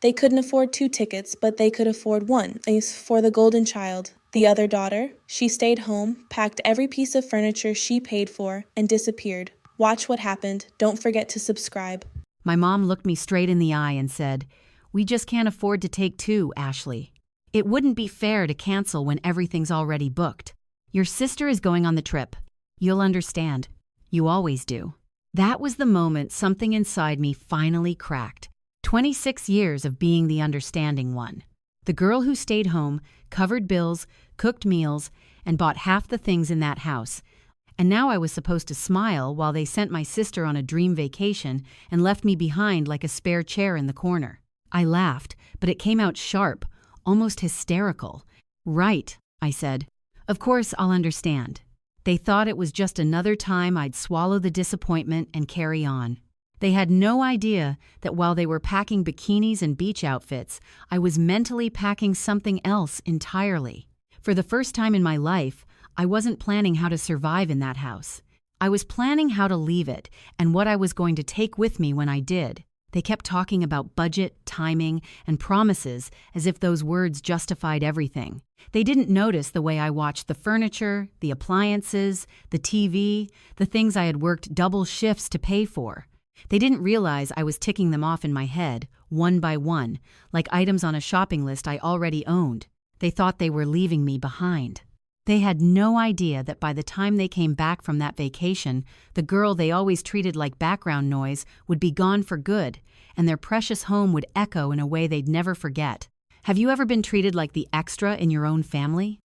They couldn't afford 2 tickets, but they could afford one, is for the golden child. The other daughter, she stayed home, packed every piece of furniture she paid for, and disappeared. Watch what happened. Don't forget to subscribe. My mom looked me straight in the eye and said, "We just can't afford to take two, Ashley. It wouldn't be fair to cancel when everything's already booked. Your sister is going on the trip. You'll understand. You always do." That was the moment something inside me finally cracked. 26 years of being the understanding one. The girl who stayed home, covered bills, cooked meals, and bought half the things in that house. And now I was supposed to smile while they sent my sister on a dream vacation and left me behind like a spare chair in the corner. I laughed, but it came out sharp, almost hysterical. "Right," I said. "Of course I'll understand." They thought it was just another time I'd swallow the disappointment and carry on. They had no idea that while they were packing bikinis and beach outfits, I was mentally packing something else entirely. For the first time in my life, I wasn't planning how to survive in that house. I was planning how to leave it and what I was going to take with me when I did. They kept talking about budget, timing, and promises as if those words justified everything. They didn't notice the way I watched the furniture, the appliances, the TV, the things I had worked double shifts to pay for. They didn't realize I was ticking them off in my head, one by one, like items on a shopping list I already owned. They thought they were leaving me behind. They had no idea that by the time they came back from that vacation, the girl they always treated like background noise would be gone for good, and their precious home would echo in a way they'd never forget. Have you ever been treated like the extra in your own family?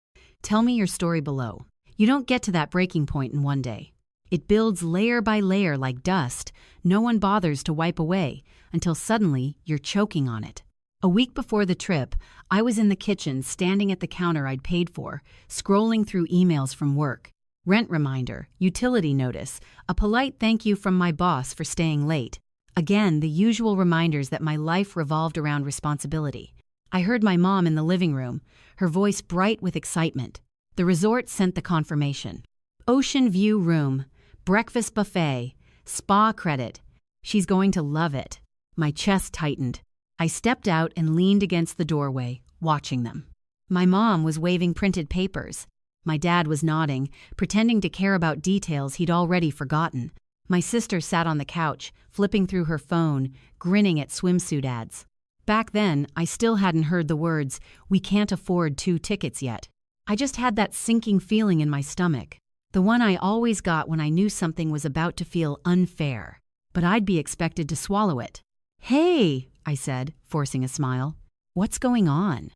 Tell me your story below. You don't get to that breaking point in one day. It builds layer by layer like dust. No one bothers to wipe away until suddenly you're choking on it. A week before the trip, I was in the kitchen standing at the counter I'd paid for, scrolling through emails from work. Rent reminder, utility notice, a polite thank you from my boss for staying late. Again, the usual reminders that my life revolved around responsibility. I heard my mom in the living room, her voice bright with excitement. The resort sent the confirmation. Ocean view room, breakfast buffet, spa credit. She's going to love it. My chest tightened. I stepped out and leaned against the doorway, watching them. My mom was waving printed papers. My dad was nodding, pretending to care about details he'd already forgotten. My sister sat on the couch, flipping through her phone, grinning at swimsuit ads. Back then, I still hadn't heard the words, "We can't afford 2 tickets yet." I just had that sinking feeling in my stomach. The one I always got when I knew something was about to feel unfair. But I'd be expected to swallow it. "Hey," I said, forcing a smile. "What's going on?"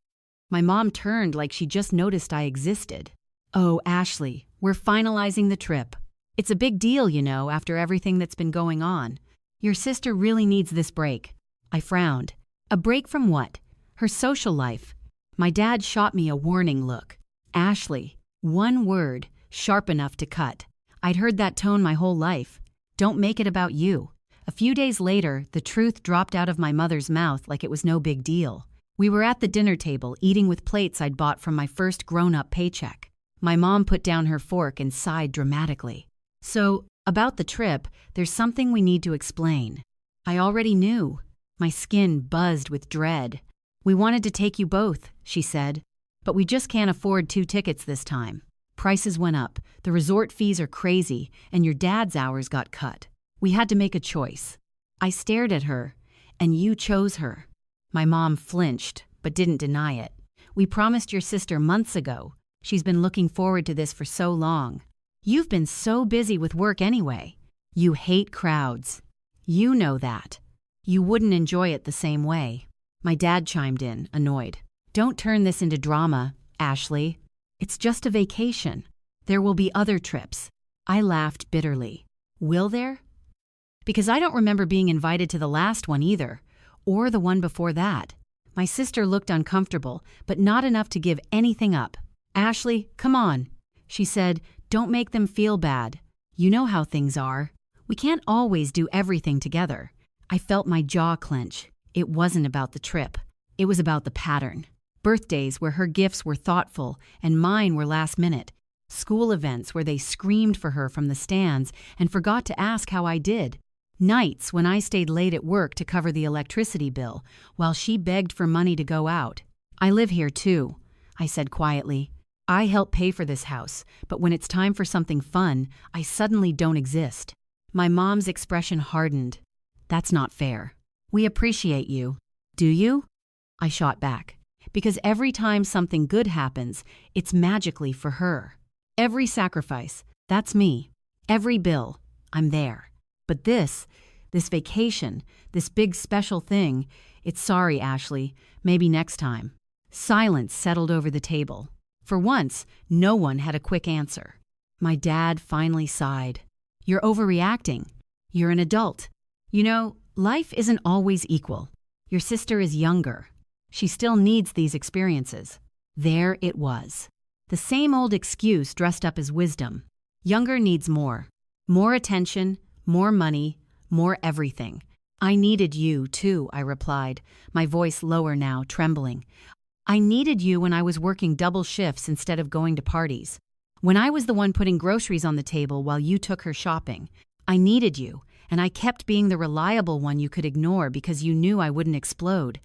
My mom turned like she just noticed I existed. "Oh, Ashley, we're finalizing the trip. It's a big deal, you know, after everything that's been going on. Your sister really needs this break." I frowned. A break from what? Her social life. My dad shot me a warning look. "Ashley," one word, sharp enough to cut. I'd heard that tone my whole life. "Don't make it about you." A few days later, the truth dropped out of my mother's mouth like it was no big deal. We were at the dinner table, eating with plates I'd bought from my first grown-up paycheck. My mom put down her fork and sighed dramatically. "So, about the trip, there's something we need to explain." I already knew. My skin buzzed with dread. "We wanted to take you both," she said, "but we just can't afford 2 tickets this time. Prices went up, the resort fees are crazy, and your dad's hours got cut. We had to make a choice." I stared at her, "And you chose her." My mom flinched, but didn't deny it. "We promised your sister months ago. She's been looking forward to this for so long. You've been so busy with work anyway. You hate crowds. You know that. You wouldn't enjoy it the same way." My dad chimed in, annoyed. "Don't turn this into drama, Ashley. It's just a vacation. There will be other trips." I laughed bitterly. "Will there?" Because I don't remember being invited to the last one either, or the one before that. My sister looked uncomfortable, but not enough to give anything up. "Ashley, come on," she said. "Don't make them feel bad. You know how things are. We can't always do everything together." I felt my jaw clench. It wasn't about the trip. It was about the pattern. Birthdays where her gifts were thoughtful and mine were last minute. School events where they screamed for her from the stands and forgot to ask how I did. Nights when I stayed late at work to cover the electricity bill while she begged for money to go out. "I live here too," I said quietly. "I help pay for this house, but when it's time for something fun, I suddenly don't exist." My mom's expression hardened. "That's not fair. We appreciate you." "Do you?" I shot back. "Because every time something good happens, it's magically for her. Every sacrifice, that's me. Every bill, I'm there. But this vacation, this big special thing, it's sorry, Ashley, maybe next time." Silence settled over the table. For once, no one had a quick answer. My dad finally sighed. "You're overreacting. You're an adult. You know, life isn't always equal. Your sister is younger. She still needs these experiences." There it was. The same old excuse dressed up as wisdom. Younger needs more. More attention, more money, more everything. "I needed you, too," I replied, my voice lower now, trembling. "I needed you when I was working double shifts instead of going to parties. When I was the one putting groceries on the table while you took her shopping. I needed you, and I kept being the reliable one you could ignore because you knew I wouldn't explode."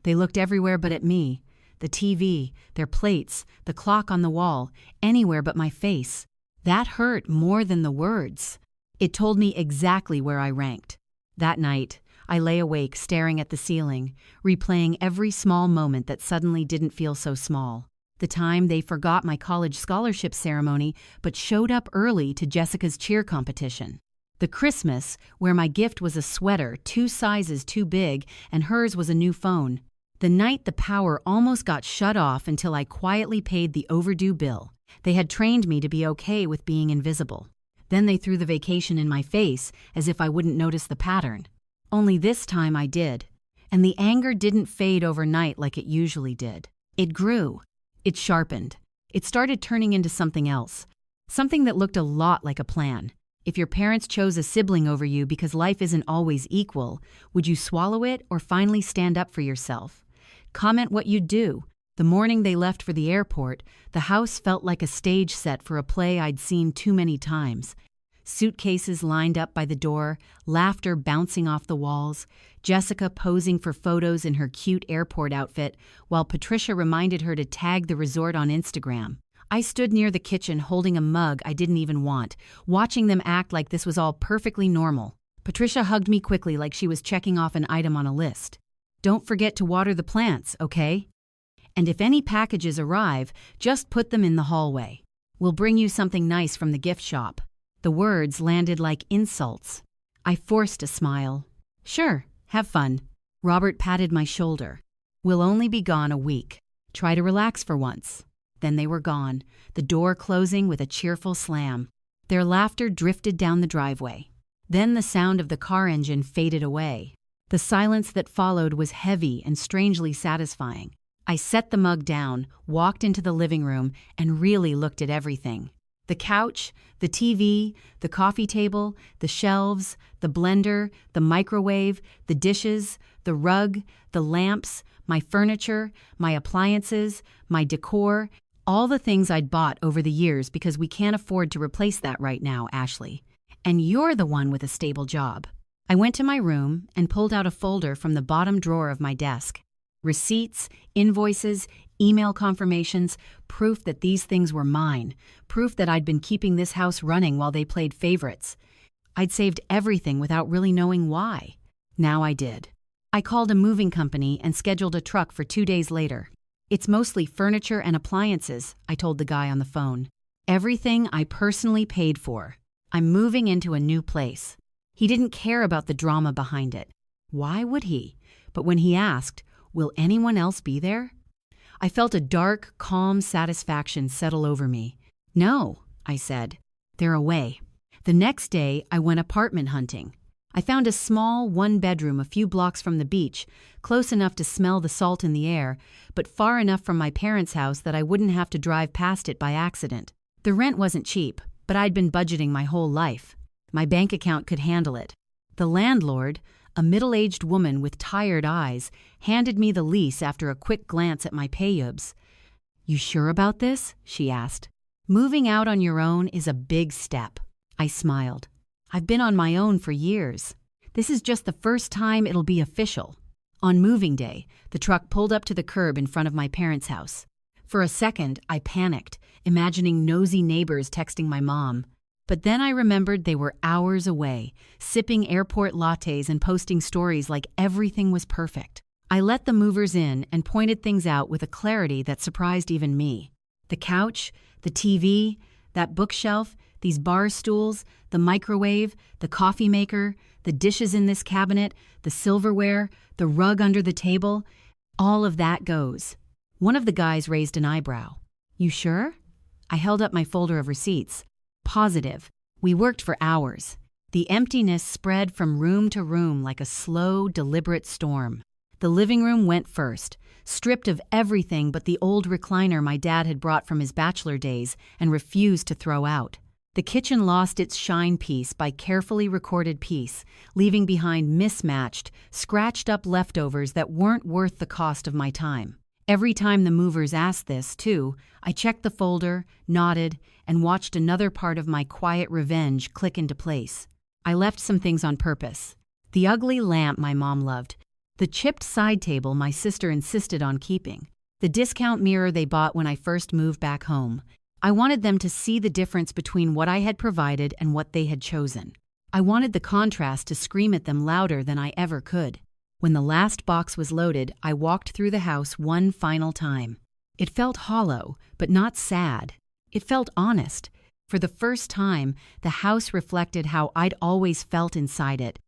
They looked everywhere but at me. The TV, their plates, the clock on the wall, anywhere but my face. That hurt more than the words. It told me exactly where I ranked. That night, I lay awake staring at the ceiling, replaying every small moment that suddenly didn't feel so small. The time they forgot my college scholarship ceremony but showed up early to Jessica's cheer competition. The Christmas where my gift was a sweater 2 sizes too big and hers was a new phone. The night the power almost got shut off until I quietly paid the overdue bill. They had trained me to be okay with being invisible. Then they threw the vacation in my face as if I wouldn't notice the pattern. Only this time I did. And the anger didn't fade overnight like it usually did. It grew. It sharpened. It started turning into something else. Something that looked a lot like a plan. If your parents chose a sibling over you because life isn't always equal, would you swallow it or finally stand up for yourself? Comment what you'd do. The morning they left for the airport, the house felt like a stage set for a play I'd seen too many times. Suitcases lined up by the door, laughter bouncing off the walls, Jessica posing for photos in her cute airport outfit, while Patricia reminded her to tag the resort on Instagram. I stood near the kitchen holding a mug I didn't even want, watching them act like this was all perfectly normal. Patricia hugged me quickly like she was checking off an item on a list. "Don't forget to water the plants, okay? And if any packages arrive, just put them in the hallway. We'll bring you something nice from the gift shop." The words landed like insults. I forced a smile. "Sure, have fun." Robert patted my shoulder. "We'll only be gone a week. Try to relax for once." Then they were gone, the door closing with a cheerful slam. Their laughter drifted down the driveway. Then the sound of the car engine faded away. The silence that followed was heavy and strangely satisfying. I set the mug down, walked into the living room, and really looked at everything. The couch, the TV, the coffee table, the shelves, the blender, the microwave, the dishes, the rug, the lamps, my furniture, my appliances, my decor, all the things I'd bought over the years because we can't afford to replace that right now, Ashley. And you're the one with a stable job. I went to my room and pulled out a folder from the bottom drawer of my desk. Receipts, invoices, email confirmations, proof that these things were mine, proof that I'd been keeping this house running while they played favorites. I'd saved everything without really knowing why. Now I did. I called a moving company and scheduled a truck for 2 days later. "It's mostly furniture and appliances," I told the guy on the phone. "Everything I personally paid for. I'm moving into a new place." He didn't care about the drama behind it. Why would he? But when he asked, "Will anyone else be there?" I felt a dark, calm satisfaction settle over me. "No," I said. "They're away." The next day, I went apartment hunting. I found a small 1-bedroom a few blocks from the beach, close enough to smell the salt in the air, but far enough from my parents' house that I wouldn't have to drive past it by accident. The rent wasn't cheap, but I'd been budgeting my whole life. My bank account could handle it. The landlord, a middle-aged woman with tired eyes, handed me the lease after a quick glance at my payubs. "You sure about this?" she asked. "Moving out on your own is a big step." I smiled. "I've been on my own for years." This is just the first time it'll be official. On moving day, the truck pulled up to the curb in front of my parents' house. For a second, I panicked, imagining nosy neighbors texting my mom. But then I remembered they were hours away, sipping airport lattes and posting stories like everything was perfect. I let the movers in and pointed things out with a clarity that surprised even me. The couch, the TV, that bookshelf, these bar stools, the microwave, the coffee maker, the dishes in this cabinet, the silverware, the rug under the table, all of that goes. One of the guys raised an eyebrow. You sure? I held up my folder of receipts. Positive. We worked for hours. The emptiness spread from room to room like a slow, deliberate storm. The living room went first, stripped of everything but the old recliner my dad had brought from his bachelor days and refused to throw out. The kitchen lost its shine piece by carefully recorded piece, leaving behind mismatched, scratched-up leftovers that weren't worth the cost of my time. Every time the movers asked this, too, I checked the folder, nodded, and watched another part of my quiet revenge click into place. I left some things on purpose. The ugly lamp my mom loved, the chipped side table my sister insisted on keeping, the discount mirror they bought when I first moved back home. I wanted them to see the difference between what I had provided and what they had chosen. I wanted the contrast to scream at them louder than I ever could. When the last box was loaded, I walked through the house one final time. It felt hollow, but not sad. It felt honest. For the first time, the house reflected how I'd always felt inside it,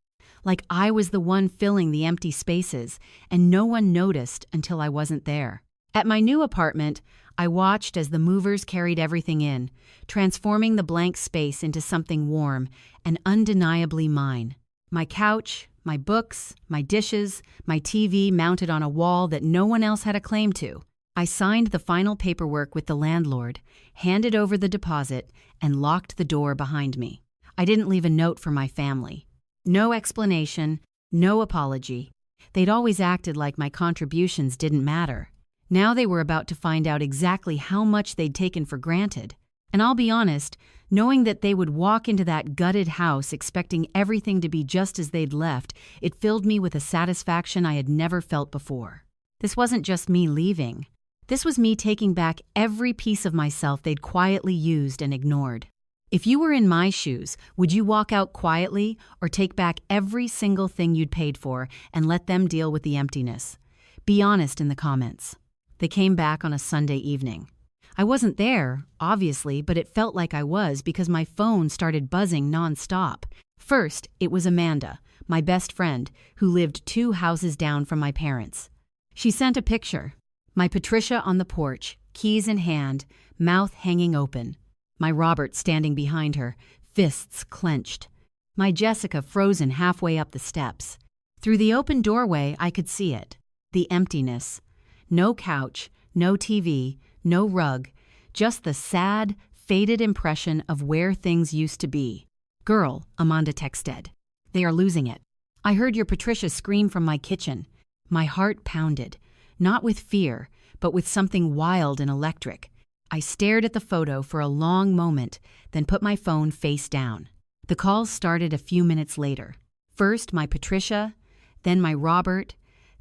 like I was the one filling the empty spaces, and no one noticed until I wasn't there. At my new apartment, I watched as the movers carried everything in, transforming the blank space into something warm and undeniably mine. My couch, my books, my dishes, my TV mounted on a wall that no one else had a claim to. I signed the final paperwork with the landlord, handed over the deposit, and locked the door behind me. I didn't leave a note for my family. No explanation, no apology. They'd always acted like my contributions didn't matter. Now they were about to find out exactly how much they'd taken for granted. And I'll be honest, knowing that they would walk into that gutted house expecting everything to be just as they'd left, it filled me with a satisfaction I had never felt before. This wasn't just me leaving. This was me taking back every piece of myself they'd quietly used and ignored. If you were in my shoes, would you walk out quietly or take back every single thing you'd paid for and let them deal with the emptiness? Be honest in the comments. They came back on a Sunday evening. I wasn't there, obviously, but it felt like I was because my phone started buzzing nonstop. First, it was Amanda, my best friend, who lived 2 houses down from my parents. She sent a picture. My Patricia on the porch, keys in hand, mouth hanging open. My Robert standing behind her, fists clenched. My Jessica frozen halfway up the steps. Through the open doorway, I could see it. The emptiness. No couch, no TV, no rug, just the sad, faded impression of where things used to be. Girl, Amanda texted. They are losing it. I heard your Patricia scream from my kitchen. My heart pounded, not with fear, but with something wild and electric. I stared at the photo for a long moment, then put my phone face down. The calls started a few minutes later. First my Patricia, then my Robert,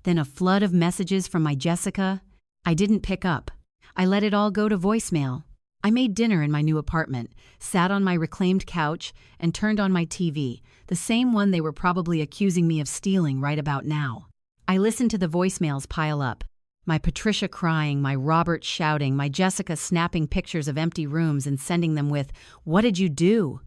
then a flood of messages from my Jessica. I didn't pick up. I let it all go to voicemail. I made dinner in my new apartment, sat on my reclaimed couch, and turned on my TV, the same one they were probably accusing me of stealing right about now. I listened to the voicemails pile up. My Patricia crying, my Robert shouting, my Jessica snapping pictures of empty rooms and sending them with, "What did you do?"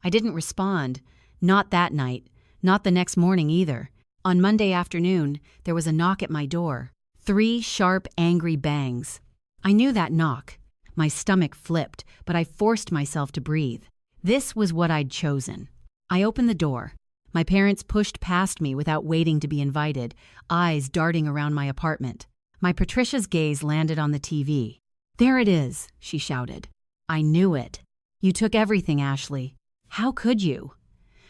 I didn't respond. Not that night. Not the next morning either. On Monday afternoon, there was a knock at my door. 3 sharp, angry bangs. I knew that knock. My stomach flipped, but I forced myself to breathe. This was what I'd chosen. I opened the door. My parents pushed past me without waiting to be invited, eyes darting around my apartment. My Patricia's gaze landed on the TV. "There it is," she shouted. "I knew it. You took everything, Ashley. How could you?"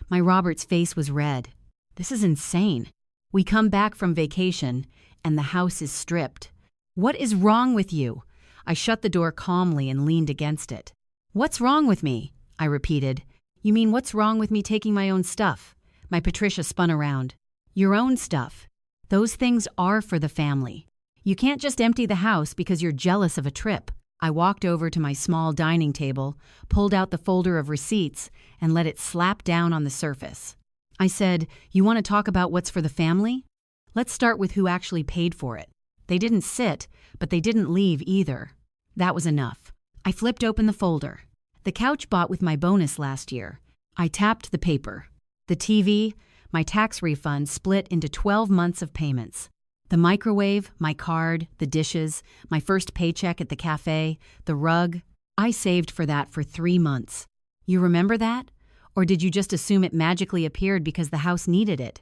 My Robert's face was red. This is insane. We come back from vacation, and the house is stripped. What is wrong with you? I shut the door calmly and leaned against it. "What's wrong with me?" I repeated. "You mean what's wrong with me taking my own stuff? My Patricia spun around. Your own stuff. Those things are for the family. You can't just empty the house because you're jealous of a trip. I walked over to my small dining table, pulled out the folder of receipts, and let it slap down on the surface. I said, you want to talk about what's for the family? Let's start with who actually paid for it. They didn't sit, but they didn't leave either. That was enough. I flipped open the folder. The couch bought with my bonus last year. I tapped the paper. The TV, my tax refund split into 12 months of payments. The microwave, my card, the dishes, my first paycheck at the cafe, the rug. I saved for that for 3 months. You remember that? Or did you just assume it magically appeared because the house needed it?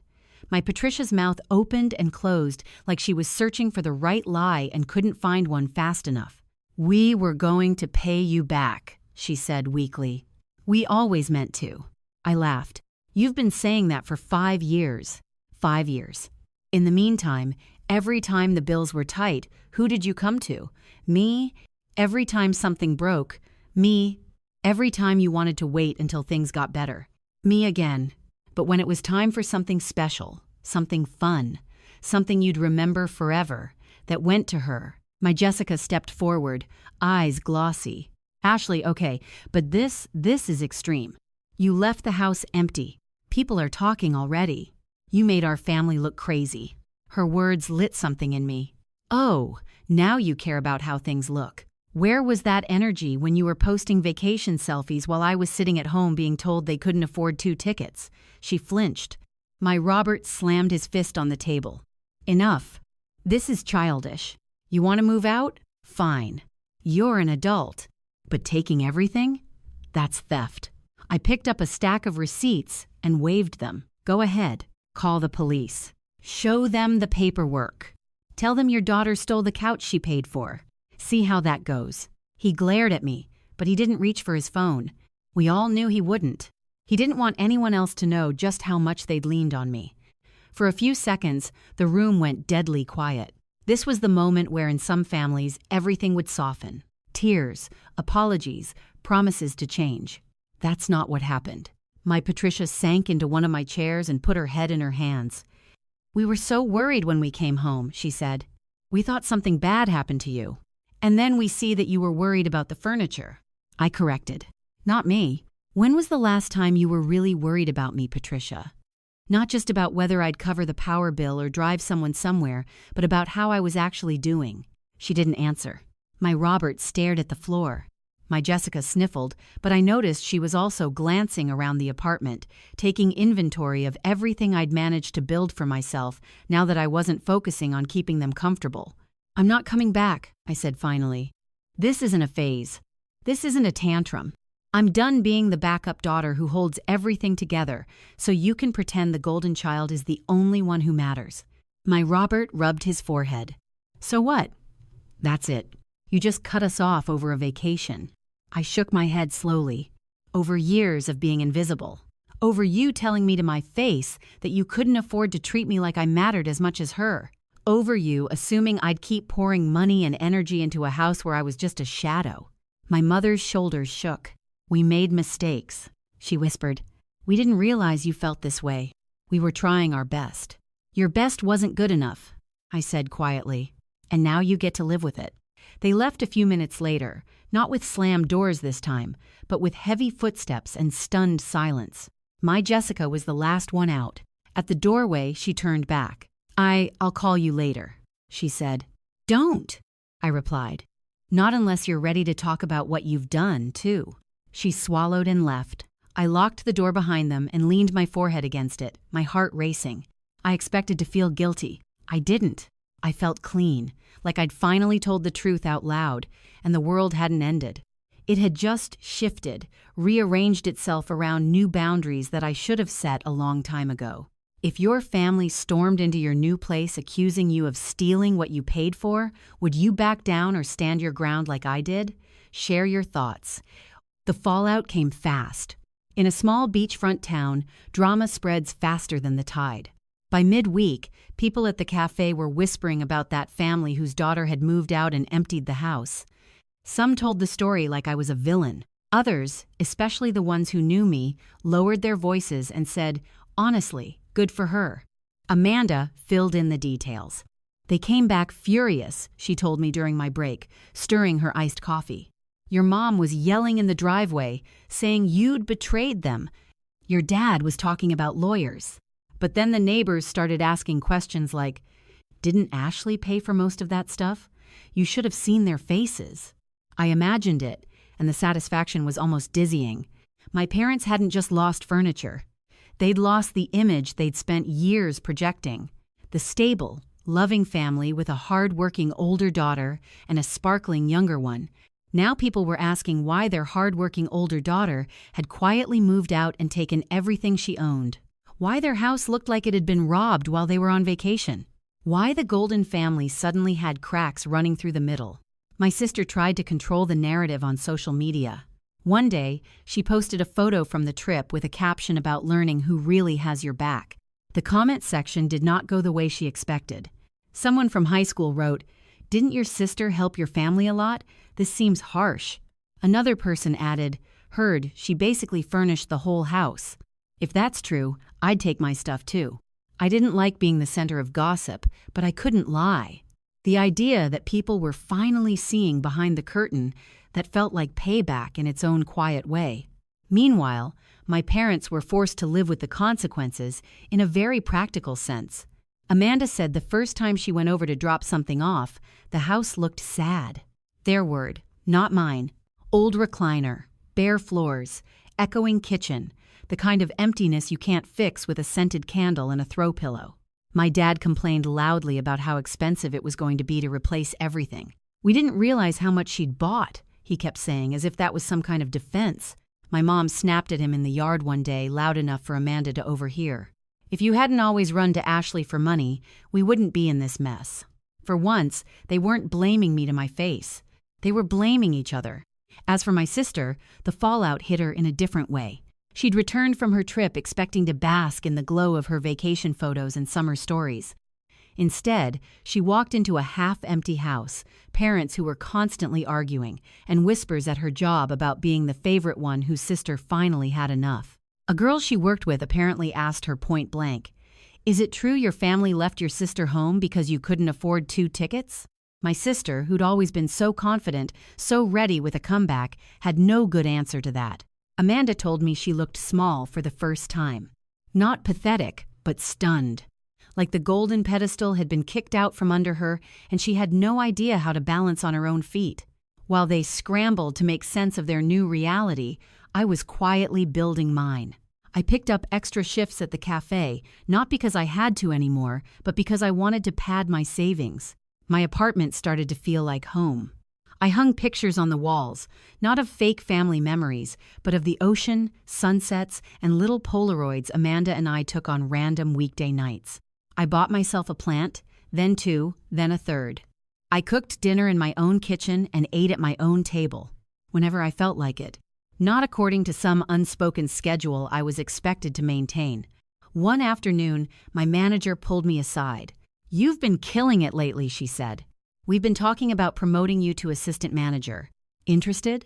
My Patricia's mouth opened and closed like she was searching for the right lie and couldn't find one fast enough. We were going to pay you back, she said weakly. We always meant to. I laughed. You've been saying that for 5 years. 5 years. In the meantime, every time the bills were tight, who did you come to? Me? Every time something broke. Me? Every time you wanted to wait until things got better. Me again. But when it was time for something special, something fun, something you'd remember forever, that went to her, my Jessica stepped forward, eyes glossy. Ashley, okay, but this is extreme. You left the house empty. People are talking already. You made our family look crazy. Her words lit something in me. Oh, now you care about how things look. Where was that energy when you were posting vacation selfies while I was sitting at home being told they couldn't afford 2 tickets? She flinched. My Robert slammed his fist on the table. Enough. This is childish. You want to move out? Fine. You're an adult. But taking everything? That's theft. I picked up a stack of receipts and waved them. Go ahead. Call the police. Show them the paperwork. Tell them your daughter stole the couch she paid for. See how that goes. He glared at me, but he didn't reach for his phone. We all knew he wouldn't. He didn't want anyone else to know just how much they'd leaned on me. For a few seconds, the room went deadly quiet. This was the moment where in some families, everything would soften. Tears, apologies, promises to change. That's not what happened. My Patricia sank into one of my chairs and put her head in her hands. We were so worried when we came home, she said. We thought something bad happened to you. And then we see that you were worried about the furniture. I corrected. Not me. When was the last time you were really worried about me, Patricia? Not just about whether I'd cover the power bill or drive someone somewhere, but about how I was actually doing. She didn't answer. My Robert stared at the floor. My Jessica sniffled, but I noticed she was also glancing around the apartment, taking inventory of everything I'd managed to build for myself now that I wasn't focusing on keeping them comfortable. I'm not coming back, I said finally. This isn't a phase. This isn't a tantrum. I'm done being the backup daughter who holds everything together, so you can pretend the golden child is the only one who matters. My Robert rubbed his forehead. So what? That's it. You just cut us off over a vacation. I shook my head slowly. Over years of being invisible. Over you telling me to my face that you couldn't afford to treat me like I mattered as much as her. Over you assuming I'd keep pouring money and energy into a house where I was just a shadow. My mother's shoulders shook. We made mistakes, she whispered. We didn't realize you felt this way. We were trying our best. Your best wasn't good enough, I said quietly. And now you get to live with it. They left a few minutes later, not with slammed doors this time, but with heavy footsteps and stunned silence. My Jessica was the last one out. At the doorway, she turned back. I'll call you later, she said. Don't, I replied. Not unless you're ready to talk about what you've done, too. She swallowed and left. I locked the door behind them and leaned my forehead against it, my heart racing. I expected to feel guilty. I didn't. I felt clean, like I'd finally told the truth out loud, and the world hadn't ended. It had just shifted, rearranged itself around new boundaries that I should have set a long time ago. If your family stormed into your new place accusing you of stealing what you paid for, would you back down or stand your ground like I did? Share your thoughts. The fallout came fast. In a small beachfront town, drama spreads faster than the tide. By midweek, people at the cafe were whispering about that family whose daughter had moved out and emptied the house. Some told the story like I was a villain. Others, especially the ones who knew me, lowered their voices and said, Honestly, good for her. Amanda filled in the details. They came back furious, she told me during my break, stirring her iced coffee. Your mom was yelling in the driveway, saying you'd betrayed them. Your dad was talking about lawyers. But then the neighbors started asking questions like, "Didn't Ashley pay for most of that stuff? You should have seen their faces." I imagined it, and the satisfaction was almost dizzying. My parents hadn't just lost furniture. They'd lost the image they'd spent years projecting. The stable, loving family with a hard-working older daughter and a sparkling younger one. Now people were asking why their hard-working older daughter had quietly moved out and taken everything she owned. Why their house looked like it had been robbed while they were on vacation. Why the Golden family suddenly had cracks running through the middle. My sister tried to control the narrative on social media. One day, she posted a photo from the trip with a caption about learning who really has your back. The comment section did not go the way she expected. Someone from high school wrote, "Didn't your sister help your family a lot? This seems harsh." Another person added, "Heard she basically furnished the whole house." If that's true, I'd take my stuff too. I didn't like being the center of gossip, but I couldn't lie. The idea that people were finally seeing behind the curtain that felt like payback in its own quiet way. Meanwhile, my parents were forced to live with the consequences in a very practical sense. Amanda said the first time she went over to drop something off, the house looked sad. Their word, not mine. Old recliner, bare floors, echoing kitchen, the kind of emptiness you can't fix with a scented candle and a throw pillow. My dad complained loudly about how expensive it was going to be to replace everything. We didn't realize how much she'd bought, he kept saying, as if that was some kind of defense. My mom snapped at him in the yard one day, loud enough for Amanda to overhear. If you hadn't always run to Ashley for money, we wouldn't be in this mess. For once, they weren't blaming me to my face. They were blaming each other. As for my sister, the fallout hit her in a different way. She'd returned from her trip expecting to bask in the glow of her vacation photos and summer stories. Instead, she walked into a half-empty house, parents who were constantly arguing, and whispers at her job about being the favorite one whose sister finally had enough. A girl she worked with apparently asked her point blank, "Is it true your family left your sister home because you couldn't afford 2 tickets?" My sister, who'd always been so confident, so ready with a comeback, had no good answer to that. Amanda told me she looked small for the first time. Not pathetic, but stunned. Like the golden pedestal had been kicked out from under her, and she had no idea how to balance on her own feet. While they scrambled to make sense of their new reality, I was quietly building mine. I picked up extra shifts at the cafe, not because I had to anymore, but because I wanted to pad my savings. My apartment started to feel like home. I hung pictures on the walls, not of fake family memories, but of the ocean, sunsets, and little Polaroids Amanda and I took on random weekday nights. I bought myself a plant, then 2, then a third. I cooked dinner in my own kitchen and ate at my own table, whenever I felt like it, not according to some unspoken schedule I was expected to maintain. One afternoon, my manager pulled me aside. "You've been killing it lately," she said. "We've been talking about promoting you to assistant manager. Interested?"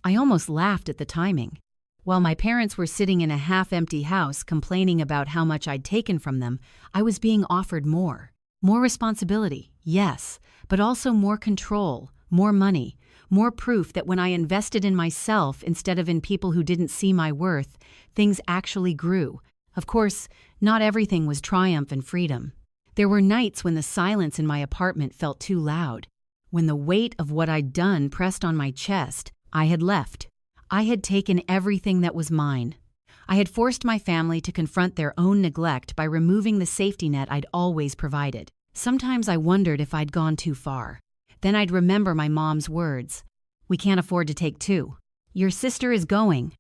I almost laughed at the timing. While my parents were sitting in a half-empty house complaining about how much I'd taken from them, I was being offered more. More responsibility, yes, but also more control, more money, more proof that when I invested in myself instead of in people who didn't see my worth, things actually grew. Of course, not everything was triumph and freedom. There were nights when the silence in my apartment felt too loud. When the weight of what I'd done pressed on my chest, I had left. I had taken everything that was mine. I had forced my family to confront their own neglect by removing the safety net I'd always provided. Sometimes I wondered if I'd gone too far. Then I'd remember my mom's words. "We can't afford to take 2. Your sister is going."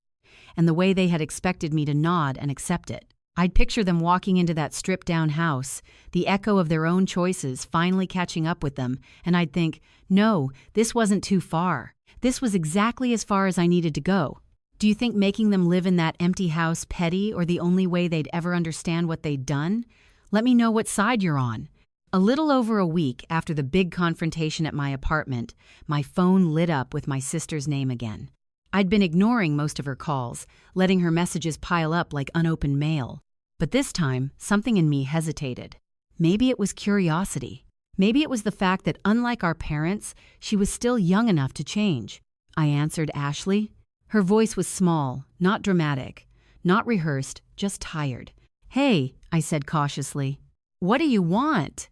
And the way they had expected me to nod and accept it. I'd picture them walking into that stripped-down house, the echo of their own choices finally catching up with them, and I'd think, no, this wasn't too far. This was exactly as far as I needed to go. Do you think making them live in that empty house petty or the only way they'd ever understand what they'd done? Let me know what side you're on. A little over a week after the big confrontation at my apartment, my phone lit up with my sister's name again. I'd been ignoring most of her calls, letting her messages pile up like unopened mail. But this time, something in me hesitated. Maybe it was curiosity. Maybe it was the fact that, unlike our parents, she was still young enough to change. I answered Ashley. Her voice was small, not dramatic, not rehearsed, just tired. "Hey," I said cautiously. "What do you want?"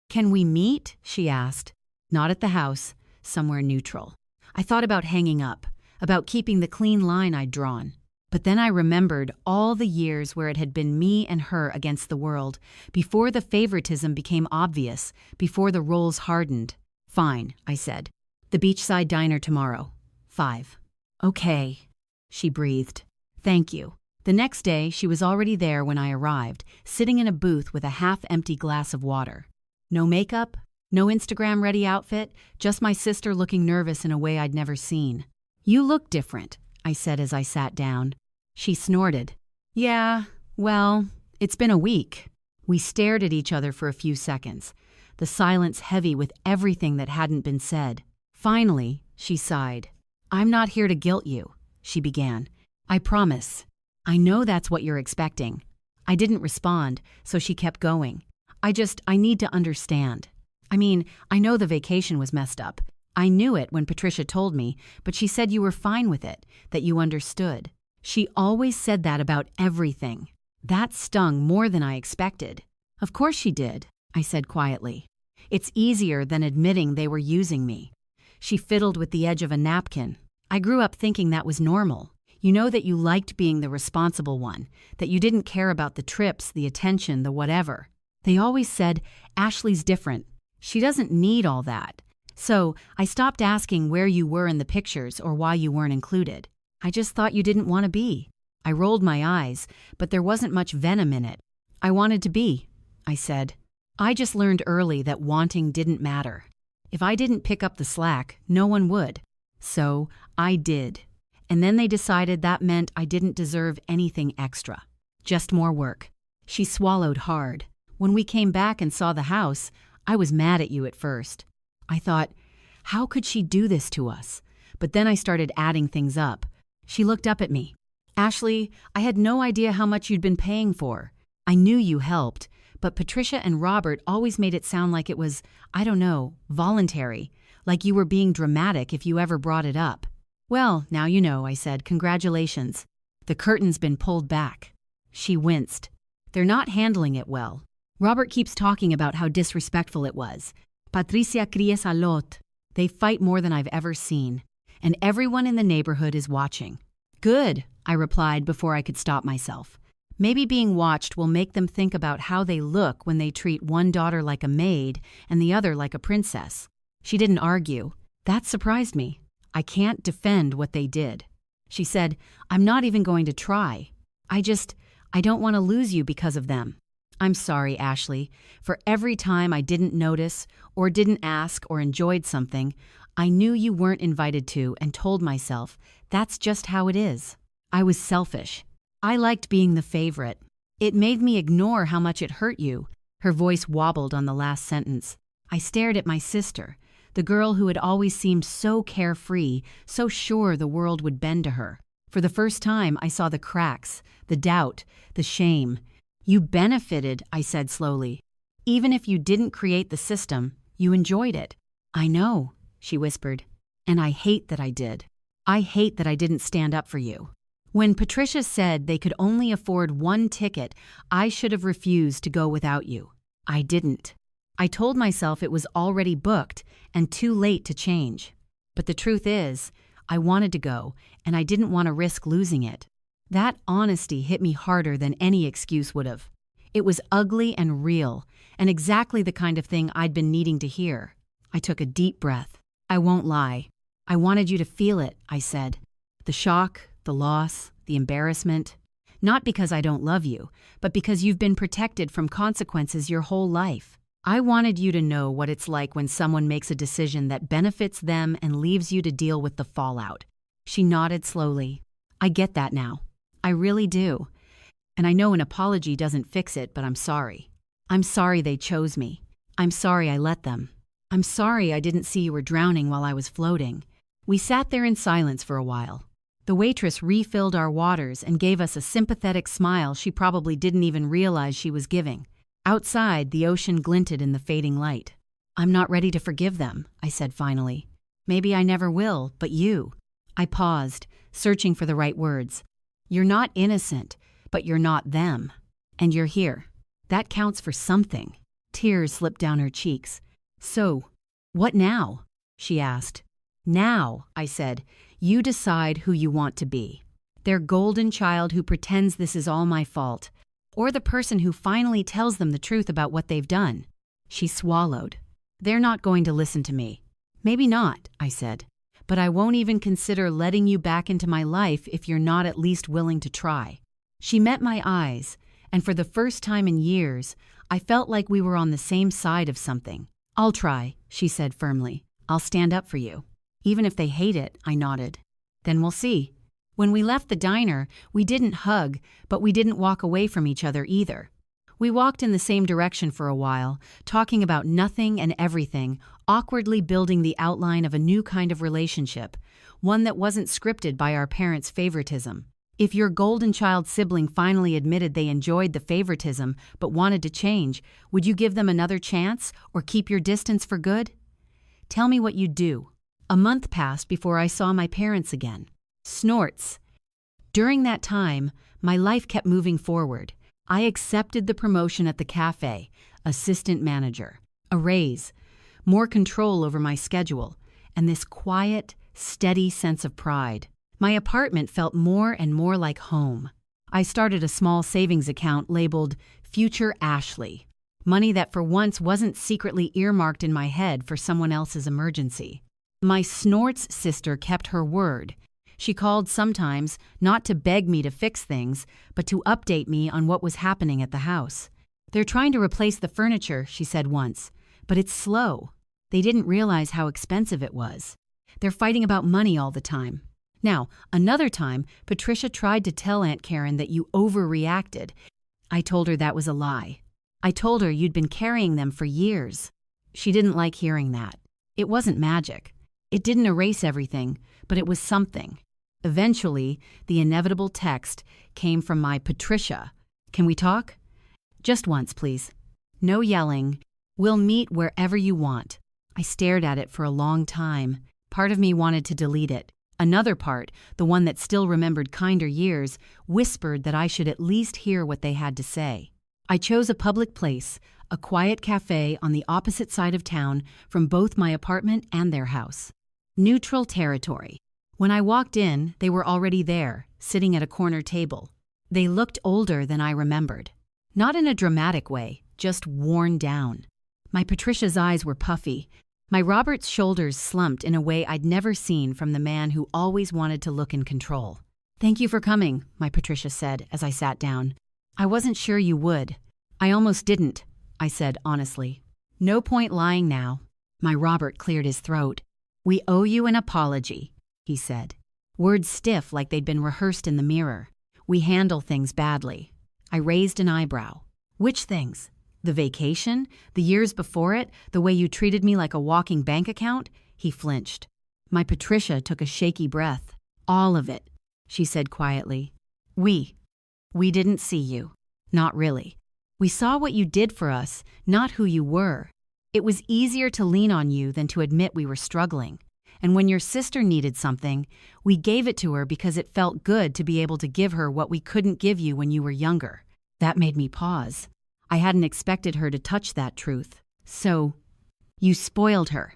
"Can we meet?" she asked. "Not at the house, somewhere neutral." I thought about hanging up, about keeping the clean line I'd drawn. But then I remembered all the years where it had been me and her against the world, before the favoritism became obvious, before the roles hardened. "Fine," I said. "The beachside diner tomorrow. 5. "Okay," she breathed. "Thank you." The next day, she was already there when I arrived, sitting in a booth with a half-empty glass of water. No makeup, no Instagram-ready outfit, just my sister looking nervous in a way I'd never seen. "You look different," I said as I sat down. She snorted. "Yeah, well, it's been a week." We stared at each other for a few seconds, the silence heavy with everything that hadn't been said. Finally, she sighed. "I'm not here to guilt you," she began. "I promise. I know that's what you're expecting." I didn't respond, so she kept going. I need to understand. I mean, I know the vacation was messed up. I knew it when Patricia told me, but she said you were fine with it, that you understood. She always said that about everything. That stung more than I expected. "Of course she did," I said quietly. "It's easier than admitting they were using me." She fiddled with the edge of a napkin. "I grew up thinking that was normal. You know, that you liked being the responsible one, that you didn't care about the trips, the attention, the whatever. They always said, 'Ashley's different. She doesn't need all that.' So I stopped asking where you were in the pictures or why you weren't included. I just thought you didn't want to be." I rolled my eyes, but there wasn't much venom in it. "I wanted to be," I said. "I just learned early that wanting didn't matter. If I didn't pick up the slack, no one would. So I did. And then they decided that meant I didn't deserve anything extra. Just more work." She swallowed hard. "When we came back and saw the house, I was mad at you at first. I thought, how could she do this to us? But then I started adding things up." She looked up at me. "Ashley, I had no idea how much you'd been paying for. I knew you helped, but Patricia and Robert always made it sound like it was, I don't know, voluntary, like you were being dramatic if you ever brought it up." "Well, now you know," I said. "Congratulations. The curtain's been pulled back." She winced. "They're not handling it well. Robert keeps talking about how disrespectful it was. Patricia cries a lot. They fight more than I've ever seen. And everyone in the neighborhood is watching." "Good," I replied before I could stop myself. "Maybe being watched will make them think about how they look when they treat one daughter like a maid and the other like a princess." She didn't argue. That surprised me. I can't defend what they did. She said, "I'm not even going to try. I don't want to lose you because of them." "I'm sorry, Ashley. For every time I didn't notice or didn't ask or enjoyed something, I knew you weren't invited to and told myself, that's just how it is." I was selfish. I liked being the favorite. It made me ignore how much it hurt you. Her voice wobbled on the last sentence. I stared at my sister, the girl who had always seemed so carefree, so sure the world would bend to her. For the first time, I saw the cracks, the doubt, the shame. "You benefited," I said slowly. "Even if you didn't create the system, you enjoyed it." "I know," she whispered. "And I hate that I did. I hate that I didn't stand up for you. When Patricia said they could only afford one ticket, I should have refused to go without you. I didn't. I told myself it was already booked and too late to change. But the truth is, I wanted to go, and I didn't want to risk losing it." That honesty hit me harder than any excuse would have. It was ugly and real, and exactly the kind of thing I'd been needing to hear. I took a deep breath. "I won't lie. I wanted you to feel it," I said. "The shock, the loss, the embarrassment. Not because I don't love you, but because you've been protected from consequences your whole life. I wanted you to know what it's like when someone makes a decision that benefits them and leaves you to deal with the fallout." She nodded slowly. "I get that now. I really do. And I know an apology doesn't fix it, but I'm sorry. I'm sorry they chose me. I'm sorry I let them. I'm sorry I didn't see you were drowning while I was floating." We sat there in silence for a while. The waitress refilled our waters and gave us a sympathetic smile she probably didn't even realize she was giving. Outside, the ocean glinted in the fading light. "I'm not ready to forgive them," I said finally. "Maybe I never will, but you." I paused, searching for the right words. "You're not innocent, but you're not them. And you're here. That counts for something." Tears slipped down her cheeks. "So, what now?" she asked. "Now," I said, "you decide who you want to be. Their golden child who pretends this is all my fault, or the person who finally tells them the truth about what they've done." She swallowed. "They're not going to listen to me." "Maybe not," I said, "but I won't even consider letting you back into my life if you're not at least willing to try." She met my eyes, and for the first time in years, I felt like we were on the same side of something. "I'll try," she said firmly. "I'll stand up for you." "Even if they hate it," I nodded. "Then we'll see." When we left the diner, we didn't hug, but we didn't walk away from each other either. We walked in the same direction for a while, talking about nothing and everything, awkwardly building the outline of a new kind of relationship, one that wasn't scripted by our parents' favoritism. If your golden child sibling finally admitted they enjoyed the favoritism but wanted to change, would you give them another chance or keep your distance for good? Tell me what you'd do. A month passed before I saw my parents again. Snorts. During that time, my life kept moving forward. I accepted the promotion at the cafe, assistant manager, a raise, more control over my schedule, and this quiet, steady sense of pride. My apartment felt more and more like home. I started a small savings account labeled Future Ashley, money that for once wasn't secretly earmarked in my head for someone else's emergency. My Snorts sister kept her word. She called sometimes, not to beg me to fix things, but to update me on what was happening at the house. "They're trying to replace the furniture," she said once, "but it's slow." They didn't realize how expensive it was. "They're fighting about money all the time." Now, another time, Patricia tried to tell Aunt Karen that you overreacted. I told her that was a lie. I told her you'd been carrying them for years. She didn't like hearing that. It wasn't magic. It didn't erase everything, but it was something. Eventually, the inevitable text came from my Patricia. "Can we talk?" "Just once, please." "No yelling. We'll meet wherever you want." I stared at it for a long time. Part of me wanted to delete it. Another part, the one that still remembered kinder years, whispered that I should at least hear what they had to say. I chose a public place, a quiet cafe on the opposite side of town from both my apartment and their house. Neutral territory. When I walked in, they were already there, sitting at a corner table. They looked older than I remembered. Not in a dramatic way, just worn down. My Patricia's eyes were puffy. My Robert's shoulders slumped in a way I'd never seen from the man who always wanted to look in control. "Thank you for coming," my Patricia said as I sat down. "I wasn't sure you would." "I almost didn't," I said honestly. "No point lying now." My Robert cleared his throat. "We owe you an apology," he said. Words stiff like they'd been rehearsed in the mirror. "We handle things badly." I raised an eyebrow. "Which things? The vacation? The years before it? The way you treated me like a walking bank account?" He flinched. My Patricia took a shaky breath. "All of it," she said quietly. We didn't see you. Not really. We saw what you did for us, not who you were. It was easier to lean on you than to admit we were struggling. And when your sister needed something, we gave it to her because it felt good to be able to give her what we couldn't give you when you were younger. That made me pause. I hadn't expected her to touch that truth. "So, you spoiled her,"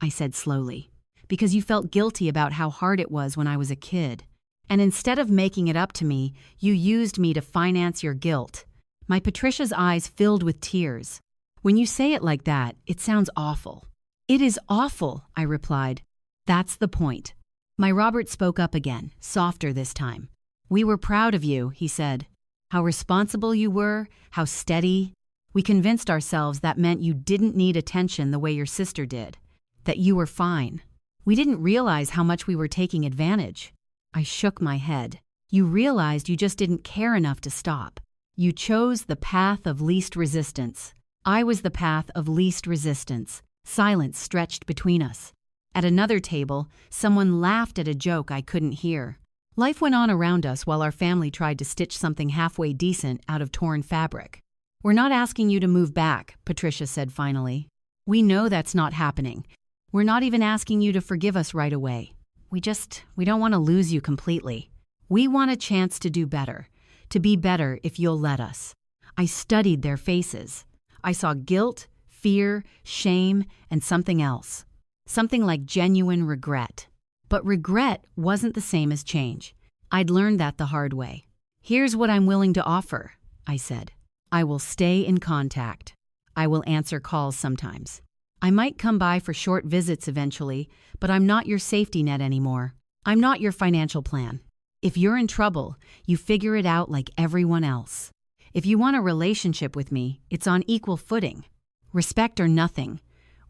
I said slowly, "because you felt guilty about how hard it was when I was a kid. And instead of making it up to me, you used me to finance your guilt." My Patricia's eyes filled with tears. "When you say it like that, it sounds awful." "It is awful," I replied. "That's the point." My Robert spoke up again, softer this time. "We were proud of you," he said. "How responsible you were, how steady. We convinced ourselves that meant you didn't need attention the way your sister did, that you were fine. We didn't realize how much we were taking advantage." I shook my head. "You realized you just didn't care enough to stop. You chose the path of least resistance. I was the path of least resistance." Silence stretched between us. At another table, someone laughed at a joke I couldn't hear. Life went on around us while our family tried to stitch something halfway decent out of torn fabric. "We're not asking you to move back," Patricia said finally. "We know that's not happening. We're not even asking you to forgive us right away. We don't want to lose you completely. We want a chance to do better, to be better if you'll let us." I studied their faces. I saw guilt, fear, shame, and something else. Something like genuine regret. But regret wasn't the same as change. I'd learned that the hard way. "Here's what I'm willing to offer," I said. "I will stay in contact. I will answer calls sometimes. I might come by for short visits eventually, but I'm not your safety net anymore. I'm not your financial plan. If you're in trouble, you figure it out like everyone else. If you want a relationship with me, it's on equal footing. Respect or nothing."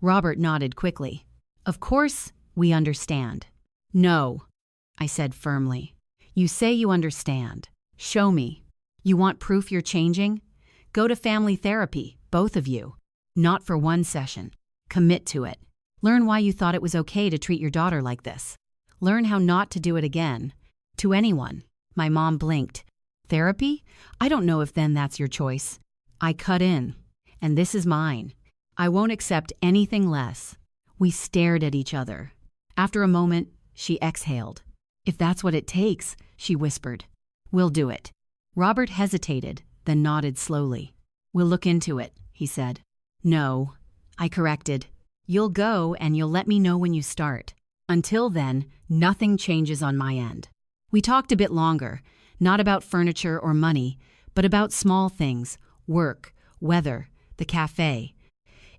Robert nodded quickly. "Of course, we understand." "No," I said firmly. "You say you understand. Show me. You want proof you're changing? Go to family therapy, both of you. Not for one session. Commit to it. Learn why you thought it was okay to treat your daughter like this. Learn how not to do it again. To anyone." My mom blinked. "Therapy? I don't know if then that's your choice." I cut in. "And this is mine. I won't accept anything less." We stared at each other. After a moment, she exhaled. "If that's what it takes," she whispered. "We'll do it." Robert hesitated, then nodded slowly. "We'll look into it," he said. "No," I corrected. "You'll go and you'll let me know when you start. Until then, nothing changes on my end." We talked a bit longer, not about furniture or money, but about small things, work, weather, the cafe.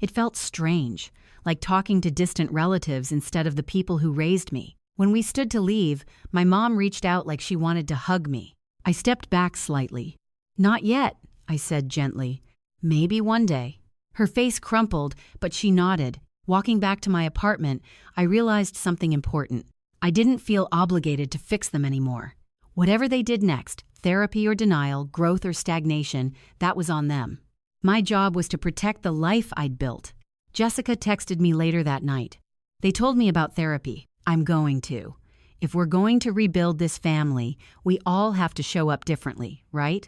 It felt strange, like talking to distant relatives instead of the people who raised me. When we stood to leave, my mom reached out like she wanted to hug me. I stepped back slightly. "Not yet," I said gently. "Maybe one day." Her face crumpled, but she nodded. Walking back to my apartment, I realized something important. I didn't feel obligated to fix them anymore. Whatever they did next, therapy or denial, growth or stagnation, that was on them. My job was to protect the life I'd built. Jessica texted me later that night. "They told me about therapy. I'm going to. If we're going to rebuild this family, we all have to show up differently, right?"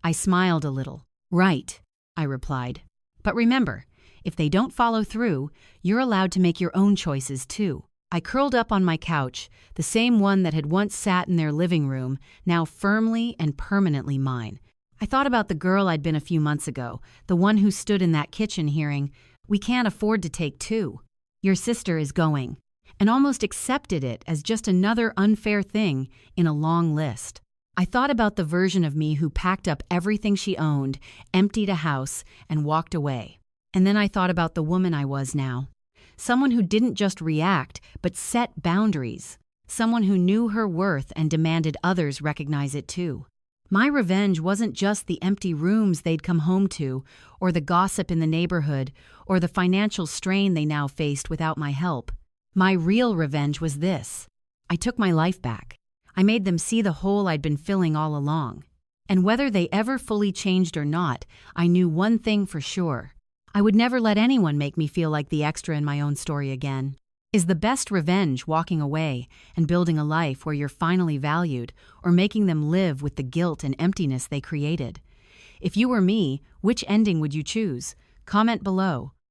I smiled a little. "Right," I replied. "But remember, if they don't follow through, you're allowed to make your own choices too." I curled up on my couch, the same one that had once sat in their living room, now firmly and permanently mine. I thought about the girl I'd been a few months ago, the one who stood in that kitchen hearing, "We can't afford to take two. Your sister is going," and almost accepted it as just another unfair thing in a long list. I thought about the version of me who packed up everything she owned, emptied a house, and walked away. And then I thought about the woman I was now. Someone who didn't just react, but set boundaries. Someone who knew her worth and demanded others recognize it too. My revenge wasn't just the empty rooms they'd come home to, or the gossip in the neighborhood, or the financial strain they now faced without my help. My real revenge was this. I took my life back. I made them see the hole I'd been filling all along. And whether they ever fully changed or not, I knew one thing for sure. I would never let anyone make me feel like the extra in my own story again. Is the best revenge walking away and building a life where you're finally valued, or making them live with the guilt and emptiness they created? If you were me, which ending would you choose? Comment below.